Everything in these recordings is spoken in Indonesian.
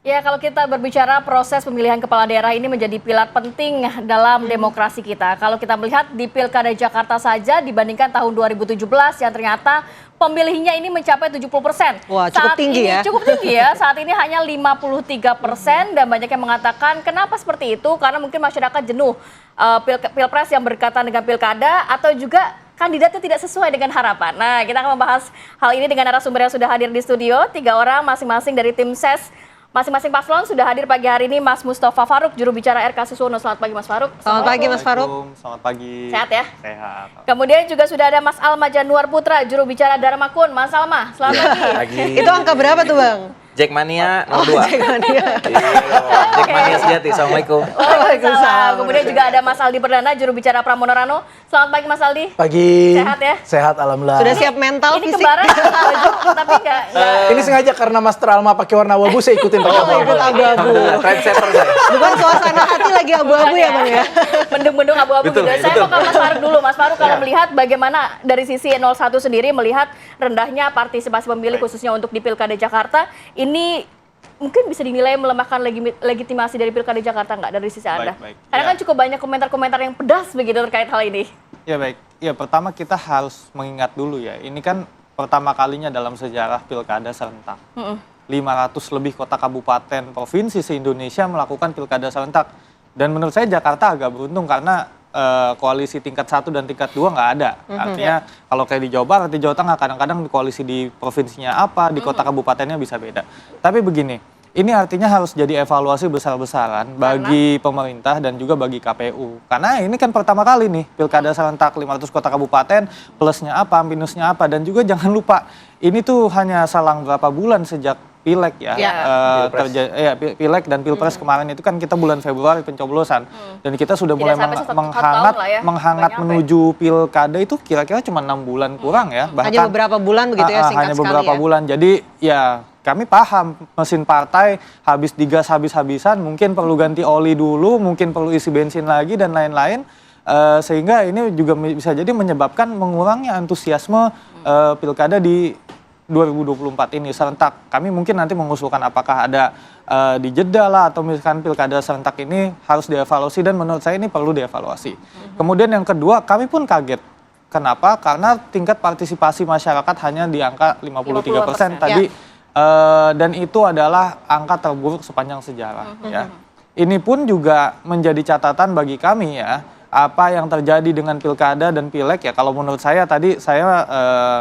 Ya, kalau kita berbicara proses pemilihan kepala daerah ini menjadi pilar penting dalam demokrasi kita. Kalau kita melihat di Pilkada Jakarta saja dibandingkan tahun 2017 yang ternyata pemilihnya ini mencapai 70%. Wah, cukup tinggi ya. Cukup tinggi ya, saat ini hanya 53% dan banyak yang mengatakan kenapa seperti itu? Karena mungkin masyarakat jenuh pilpres yang berkaitan dengan pilkada atau juga kandidatnya tidak sesuai dengan harapan. Nah, kita akan membahas hal ini dengan narasumber yang sudah hadir di studio, 3 orang masing-masing dari tim SES. Masing-masing paslon sudah hadir pagi hari ini. Mas Mustafa Faruk, juru bicara RK Susono. Selamat pagi Mas Faruk. Selamat pagi Mas Faruk. Selamat pagi. Sehat ya? Sehat. Kemudian juga sudah ada Mas Alma Januar Putra, juru bicara Dharma Kun. Mas Alma, selamat pagi. Itu angka berapa tuh Bang? Jackmania 02. Jackmania. Jackmania sejati. Assalamualaikum. Waalaikumsalam. Kemudian juga ada Mas Aldi Perdana, juru bicara Pramono Rano. Selamat pagi Mas Aldi. Pagi. Sehat ya? Sehat, alhamdulillah. Sudah siap mental Ini fisik? kembaran baju, tapi enggak. Ini sengaja karena Mas Alma pakai warna abu-abu, saya ikutin pakai Oh, ikut abu-abu. Trendsetter saya. Bukan suasana hati lagi abu-abu ya Bang ya? Mendung-mendung abu-abu Betul, gitu. Saya betul. mau ke Mas Faruk dulu. Mas Faruk kalau melihat bagaimana dari sisi 01 sendiri melihat rendahnya partisipasi pemilih khususnya untuk di Pilkada Jakarta, ini mungkin bisa dinilai melemahkan legitimasi dari Pilkada Jakarta nggak dari sisi Anda? Baik. Karena Ya. kan cukup banyak komentar-komentar yang pedas begitu terkait hal ini. Ya baik. Ya pertama kita harus mengingat dulu ya. Ini kan pertama kalinya dalam sejarah pilkada serentak. 500 lebih kota kabupaten provinsi se-Indonesia melakukan pilkada serentak. Dan menurut saya Jakarta agak beruntung karena koalisi tingkat 1 dan tingkat 2 nggak ada. Artinya kalau kayak di Jawa Barat, di Jawa Tengah kadang-kadang di koalisi di provinsinya apa, di kota kabupatennya bisa beda. Tapi begini, ini artinya harus jadi evaluasi besar-besaran bagi pemerintah dan juga bagi KPU. Karena ini kan pertama kali nih pilkada serentak 500 kota kabupaten, plusnya apa, minusnya apa. Dan juga jangan lupa, ini tuh hanya selang berapa bulan sejak Pileg ya, Pileg dan Pilpres kemarin itu kan kita bulan Februari pencoblosan dan kita sudah mulai menghangat menuju Pilkada itu kira-kira cuma 6 bulan kurang ya, bahkan Hanya beberapa bulan begitu ya, singkat hanya sekali beberapa ya. bulan. Jadi ya kami paham mesin partai habis digas habis-habisan, mungkin perlu ganti oli dulu, mungkin perlu isi bensin lagi dan lain-lain. Sehingga ini juga bisa jadi menyebabkan mengurangnya antusiasme Pilkada di 2024 ini serentak. Kami mungkin nanti mengusulkan apakah ada dijeda lah atau misalkan pilkada serentak ini harus dievaluasi dan menurut saya ini perlu dievaluasi. Kemudian yang kedua, kami pun kaget. Kenapa? Karena tingkat partisipasi masyarakat hanya di angka 53% tadi dan itu adalah angka terburuk sepanjang sejarah ya. Ini pun juga menjadi catatan bagi kami ya. Apa yang terjadi dengan pilkada dan pileg ya, kalau menurut saya tadi saya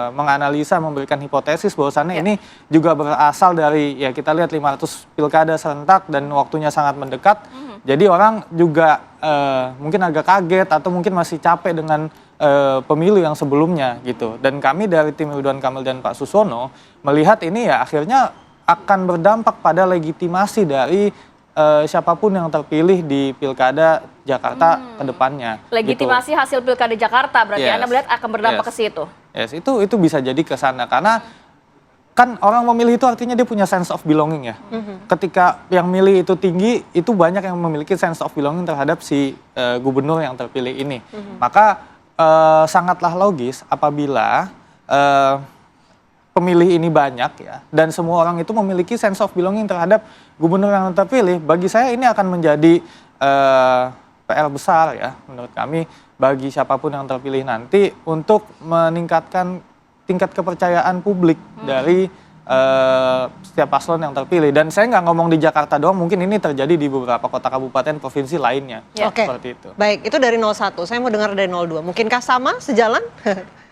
menganalisa, memberikan hipotesis bahwasannya ini juga berasal dari ya kita lihat 500 pilkada serentak dan waktunya sangat mendekat. Jadi orang juga mungkin agak kaget atau mungkin masih capek dengan pemilu yang sebelumnya gitu. Dan kami dari tim Ridwan Kamil dan Pak Susono melihat ini ya akhirnya akan berdampak pada legitimasi dari siapapun yang terpilih di Pilkada Jakarta ke depannya. Legitimasi hasil Pilkada Jakarta berarti Anda melihat akan berdampak ke situ. Yes, itu bisa jadi ke sana karena kan orang memilih itu artinya dia punya sense of belonging ya. Ketika yang milih itu tinggi, itu banyak yang memiliki sense of belonging terhadap si gubernur yang terpilih ini. Maka sangatlah logis apabila pemilih ini banyak ya dan semua orang itu memiliki sense of belonging terhadap gubernur yang terpilih. Bagi saya ini akan menjadi PR besar ya menurut kami bagi siapapun yang terpilih nanti untuk meningkatkan tingkat kepercayaan publik dari setiap paslon yang terpilih. Dan saya nggak ngomong di Jakarta doang, mungkin ini terjadi di beberapa kota kabupaten provinsi lainnya. Oke, seperti itu. Baik, itu dari 01. Saya mau dengar dari 02. Mungkinkah sama sejalan?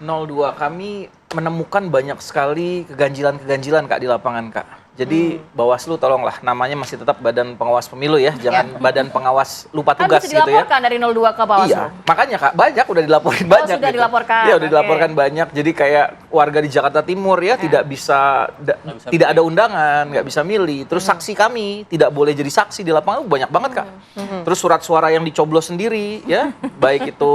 02 kami menemukan banyak sekali keganjilan-keganjilan Kak di lapangan Kak. Jadi Bawaslu tolonglah, namanya masih tetap Badan Pengawas Pemilu ya, jangan Badan Pengawas lupa tugas bisa gitu ya. dilaporkan dari 02 ke Bawaslu. Iya, makanya Kak, banyak udah dilaporin banyak. Sudah gitu. dilaporkan. Iya, udah dilaporkan banyak. Jadi kayak warga di Jakarta Timur ya tidak bisa tidak ada undangan, nggak bisa milih. Terus saksi kami tidak boleh jadi saksi di lapangan banyak banget Kak. Terus surat suara yang dicoblos sendiri ya, baik itu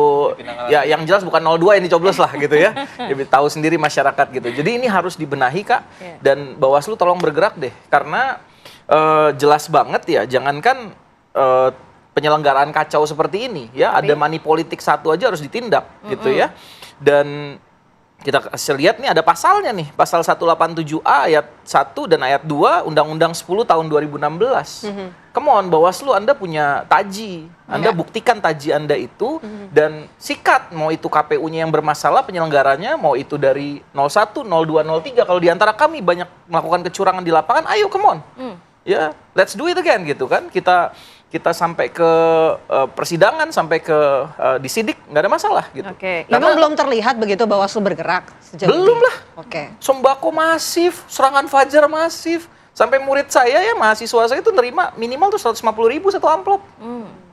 ya yang jelas bukan 02 yang dicoblos lah gitu ya. Jadi tahu sendiri masyarakat gitu. Jadi ini harus dibenahi Kak dan Bawaslu tolong bergerak deh karena jelas banget ya, jangankan penyelenggaraan kacau seperti ini ya, ada money politik satu aja harus ditindak gitu ya. Dan kita kasih lihat nih ada pasalnya nih, pasal 187A ayat 1 dan ayat 2 Undang-Undang 10 tahun 2016. Come on, Bawaslu Anda punya taji. Anda buktikan taji Anda itu dan sikat, mau itu KPU-nya yang bermasalah penyelenggaranya, mau itu dari 01, 02, 03. Kalau di antara kami banyak melakukan kecurangan di lapangan, ayo come on. Ya, let's do it again gitu kan. Kita sampai ke persidangan, sampai ke disidik, nggak ada masalah gitu. Oke. Memang belum terlihat begitu Bawaslu bergerak sejauh Belum ini? lah. Oke. Sembako masif, serangan fajar masif. Sampai murid saya ya, mahasiswa saya itu nerima minimal tuh 150.000 satu amplop.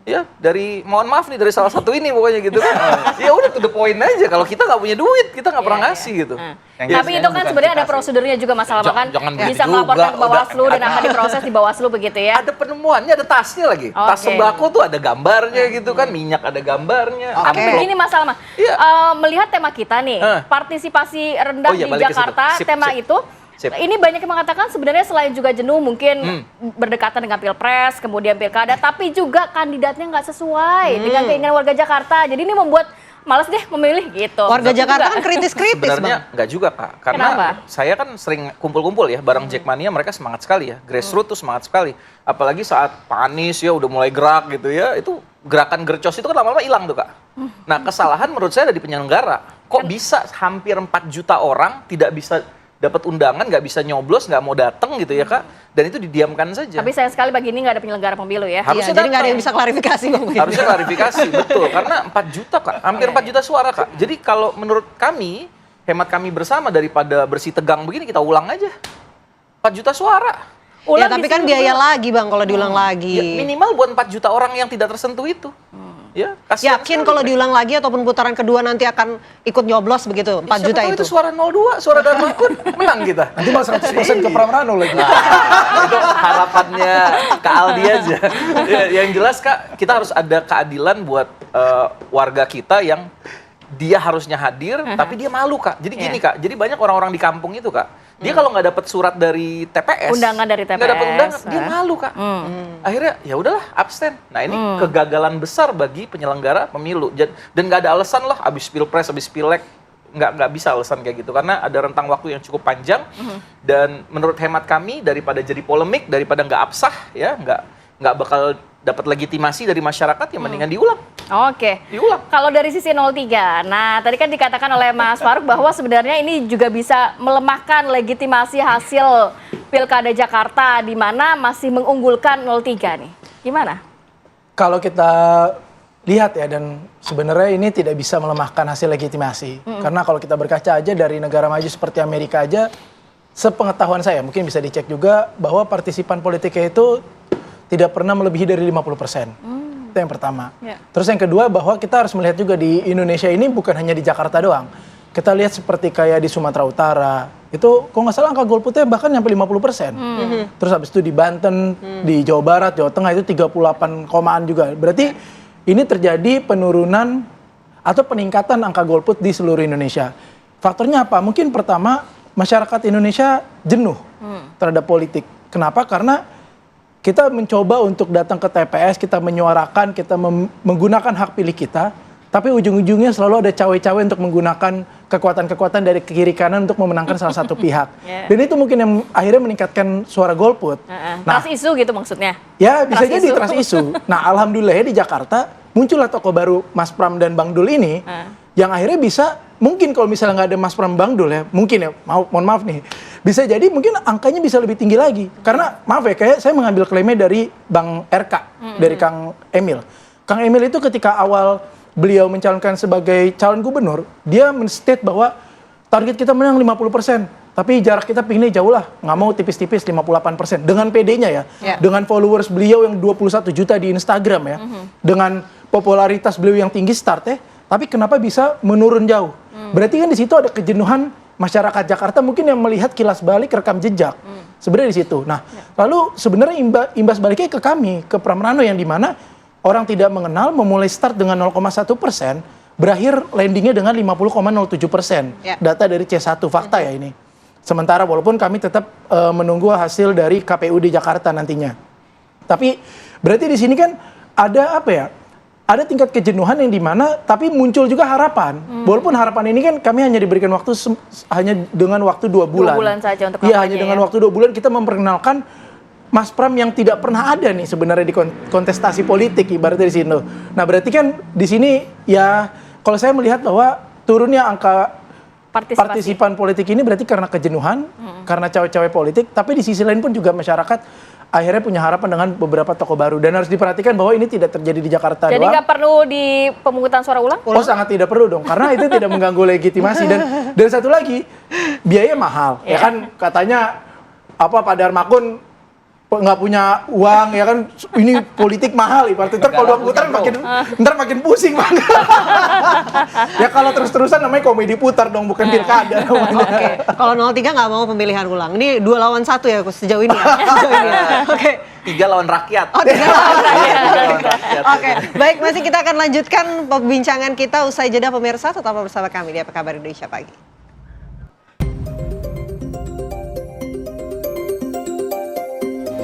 Ya, dari, mohon maaf nih, dari salah satu ini pokoknya gitu kan. Ya udah to the point aja, kalau kita nggak punya duit, kita nggak pernah ngasih gitu. Yang Tapi itu kan sebenarnya ada prosedurnya juga Mas Alma kan Jangan bisa begitu melaporkan juga, ke Bawaslu udah. dan akan diproses di Bawaslu begitu ya. Ada penemuannya, ada tasnya lagi. Tas Oke. sembako tuh ada gambarnya gitu kan, minyak ada gambarnya. Tapi Oke. begini Mas Alma, Iya. melihat tema kita nih, partisipasi rendah Oh iya, di balik ke situ. Jakarta, Sip, tema sip. itu, Sip. ini banyak yang mengatakan sebenarnya selain juga jenuh mungkin berdekatan dengan Pilpres, kemudian Pilkada, tapi juga kandidatnya nggak sesuai dengan keinginan warga Jakarta. Jadi ini membuat malas deh memilih gitu. Warga Tapi Jakarta juga- kan kritis-kritis, Bang. Sebenarnya nggak juga, Kak. Karena Kenapa? saya kan sering kumpul-kumpul ya, bareng Jackmania, mereka semangat sekali ya. Grassroots tuh semangat sekali. Apalagi saat Pak Anies ya udah mulai gerak gitu ya, itu gerakan gercos itu kan lama-lama hilang tuh, Kak. Nah, kesalahan menurut saya ada di penyelenggara. Kok bisa hampir 4 juta orang tidak bisa dapat undangan, nggak bisa nyoblos, nggak mau datang gitu ya, Kak. Dan itu didiamkan saja. Tapi sayang sekali bagi ini nggak ada penyelenggara pemilu ya. Harusnya Iya, jadi nggak ada datang. yang bisa klarifikasi, Bang. Harusnya klarifikasi, betul. Karena 4 juta, Kak. Hampir 4 juta suara, Kak. Jadi kalau menurut kami, hemat kami bersama daripada bersih tegang begini, kita ulang aja. 4 juta suara. Ya, Ulang tapi di kan sini biaya dulu. lagi, Bang, kalau diulang lagi. Ya, minimal buat 4 juta orang yang tidak tersentuh itu. Ya, kasihan Yakin sekali kalau mereka. diulang lagi ataupun putaran kedua nanti akan ikut nyoblos begitu, 4 Siapa juta tahu itu. suara 02, suara Darmakun, menang kita. Nanti malah 100% ke Pramrano lagi. Itu harapannya Kak Aldi aja. Ya, yang jelas, Kak, kita harus ada keadilan buat warga kita yang dia harusnya hadir, tapi dia malu, Kak. Jadi gini, Kak, jadi banyak orang-orang di kampung itu, Kak, dia kalau nggak dapat surat dari TPS, Undangan dari nggak dapat TPS, undangan, dia malu, Kak. Akhirnya ya udahlah abstain. Nah ini kegagalan besar bagi penyelenggara pemilu. Dan nggak ada alasan lah, abis pilpres, abis pileg, nggak bisa alasan kayak gitu karena ada rentang waktu yang cukup panjang. Dan menurut hemat kami daripada jadi polemik, daripada nggak absah, ya nggak bakal dapat legitimasi dari masyarakat, ya mendingan diulang. Oke. Diulang. Kalau dari sisi 03, nah tadi kan dikatakan oleh Mas Faruk bahwa sebenarnya ini juga bisa melemahkan legitimasi hasil Pilkada Jakarta di mana masih mengunggulkan 03 nih. Gimana? Kalau kita lihat ya, dan sebenarnya ini tidak bisa melemahkan hasil legitimasi. Karena kalau kita berkaca aja dari negara maju seperti Amerika aja, sepengetahuan saya, mungkin bisa dicek juga, bahwa partisipan politiknya itu tidak pernah melebihi dari 50%. Itu yang pertama. Ya. Terus yang kedua, bahwa kita harus melihat juga di Indonesia ini bukan hanya di Jakarta doang. Kita lihat seperti kayak di Sumatera Utara, itu kalau nggak salah angka golputnya bahkan nyampe 50%. Terus habis itu di Banten, di Jawa Barat, Jawa Tengah itu 38 komaan juga. Berarti ini terjadi penurunan atau peningkatan angka golput di seluruh Indonesia. Faktornya apa? Mungkin pertama, masyarakat Indonesia jenuh terhadap politik. Kenapa? Karena kita mencoba untuk datang ke TPS, kita menyuarakan, kita menggunakan hak pilih kita, tapi ujung-ujungnya selalu ada cawe-cawe untuk menggunakan kekuatan-kekuatan dari kiri kanan untuk memenangkan salah satu pihak. Yeah. Dan itu mungkin yang akhirnya meningkatkan suara golput. Trust isu gitu maksudnya? Ya bisa Trust jadi isu. trust isu. Nah alhamdulillah ya di Jakarta muncullah tokoh baru Mas Pram dan Bang Dul ini yang akhirnya bisa, mungkin kalau misalnya nggak ada Mas Pram Bang Dul ya, mungkin ya, mohon maaf nih, bisa jadi mungkin angkanya bisa lebih tinggi lagi. Karena maaf ya, kayak saya mengambil klaimnya dari Bang RK, dari Kang Emil. Kang Emil itu ketika awal beliau mencalonkan sebagai calon gubernur, dia men-state bahwa target kita menang 50%. Tapi jarak kita pinginnya jauh lah, nggak mau tipis-tipis 58%. Dengan PD-nya ya, dengan followers beliau yang 21 juta di Instagram ya, dengan popularitas beliau yang tinggi start ya, tapi kenapa bisa menurun jauh? Berarti kan di situ ada kejenuhan masyarakat Jakarta mungkin yang melihat kilas balik rekam jejak. Sebenarnya di situ. Nah, lalu sebenarnya imbas baliknya ke kami, ke Pramrano yang dimana orang tidak mengenal memulai start dengan 0,1%, berakhir landingnya dengan 50,07%. Ya. Data dari C1 fakta ya ini. Sementara walaupun kami tetap menunggu hasil dari KPU di Jakarta nantinya. Tapi berarti di sini kan ada apa ya? ada tingkat kejenuhan yang dimana tapi muncul juga harapan. Walaupun harapan ini kan kami hanya diberikan waktu hanya dengan waktu 2 bulan. 2 bulan saja untuk Iya, kampanye hanya dengan ya. waktu 2 bulan kita memperkenalkan Mas Pram yang tidak pernah ada nih sebenarnya di kontestasi politik ibaratnya di sini. Nah, berarti kan di sini ya kalau saya melihat bahwa turunnya angka partisipan politik ini berarti karena kejenuhan, karena cawe-cawe politik, tapi di sisi lain pun juga masyarakat akhirnya punya harapan dengan beberapa tokoh baru. Dan harus diperhatikan bahwa ini tidak terjadi di Jakarta Jadi doang. nggak perlu di pemungutan suara ulang? Oh, sangat tidak perlu dong, karena itu tidak mengganggu legitimasi. Dan satu lagi, biaya mahal. Ya kan katanya apa Pak Darmakun nggak punya uang, ya kan ini politik mahal. Ibaratnya ntar kalau 2 putaran ntar makin pusing Bang. Ya kalau terus-terusan namanya komedi putar dong, bukan pilkada namanya. Oke, kalau 03 nggak mau pemilihan ulang. Ini 2 lawan 1 ya sejauh ini. Oke. 3 lawan rakyat. Oh, 3 lawan rakyat. Lawan rakyat. Oke, baik, masih kita akan lanjutkan perbincangan kita usai jeda pemirsa. Tetap bersama kami di Apa Kabar Indonesia Pagi.